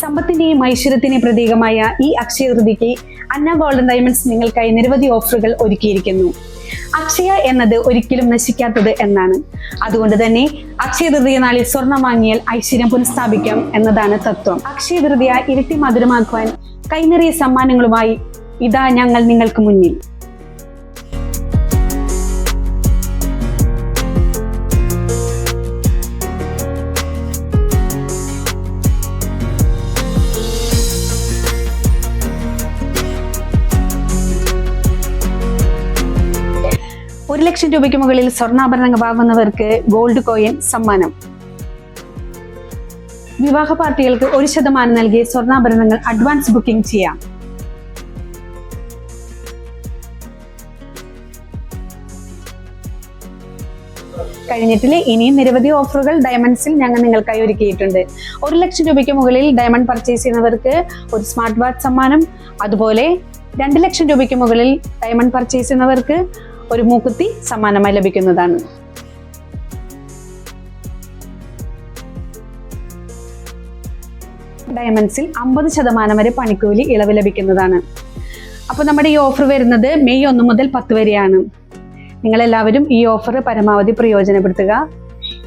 സമ്പത്തിന്റെയും ഐശ്വര്യത്തിന്റെയും പ്രതീകമായ ഈ അക്ഷയ തൃതീയയ്ക്ക് അന്ന golden diamonds നിങ്ങൾക്കായി നിരവധി ഓഫറുകൾ ഒരുക്കിയിരിക്കുന്നു. അക്ഷയ എന്നത് ഒരിക്കലും നശിക്കാത്തത് എന്നാണ്. അതുകൊണ്ട് തന്നെ അക്ഷയ തൃതീയ നാളിൽ സ്വർണം വാങ്ങിയാൽ ഐശ്വര്യം പുനഃസ്ഥാപിക്കാം എന്നതാണ് തത്വം. അക്ഷയ തൃതീയ ഇരട്ടി മധുരമാക്കുവാൻ കൈനിറിയ സമ്മാനങ്ങളുമായി ഇതാ ഞങ്ങൾ നിങ്ങൾക്ക് മുന്നിൽ. ₹1,00,000 മുകളിൽ സ്വർണ്ണാഭരണങ്ങൾ വാങ്ങുന്നവർക്ക് ഗോൾഡ് കോയിൻ സമ്മാനം. വിവാഹ പാർട്ടികൾക്ക് 1% നൽകി സ്വർണ്ണാഭരണങ്ങൾ അഡ്വാൻസ് ബുക്കിംഗ് ചെയ്യാം. കഴിഞ്ഞിട്ടില്ലേ, ഇനിയും നിരവധി ഓഫറുകൾ ഡയമണ്ട്സിൽ ഞങ്ങൾ നിങ്ങൾക്കായി ഒരുക്കിയിട്ടുണ്ട്. ₹1,00,000 മുകളിൽ ഡയമണ്ട് പർച്ചേസ് ചെയ്യുന്നവർക്ക് ഒരു സ്മാർട്ട് വാച്ച് സമ്മാനം. അതുപോലെ ₹2,00,000 മുകളിൽ ഡയമണ്ട് പർച്ചേസ് ചെയ്യുന്നവർക്ക് ഒരു മൂക്കുത്തി സമ്മാനമായി ലഭിക്കുന്നതാണ്. ഡയമണ്ട്സിൽ 50% വരെ പണിക്കൂലി ഇളവ് ലഭിക്കുന്നതാണ്. അപ്പോൾ നമ്മുടെ ഈ ഓഫർ വരുന്നത് മെയ് 1 മുതൽ 10 വരെയാണ്. നിങ്ങളെല്ലാവരും ഈ ഓഫർ പരമാവധി പ്രയോജനപ്പെടുത്തുക.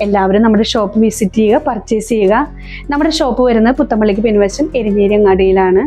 എല്ലാവരും നമ്മുടെ ഷോപ്പ് വിസിറ്റ് ചെയ്യുക, പർച്ചേസ് ചെയ്യുക. നമ്മുടെ ഷോപ്പ് വരുന്നത് പുത്തമ്പള്ളിക്ക് പിൻവശം എരിഞ്ഞേരി അങ്ങാടിയിലാണ്.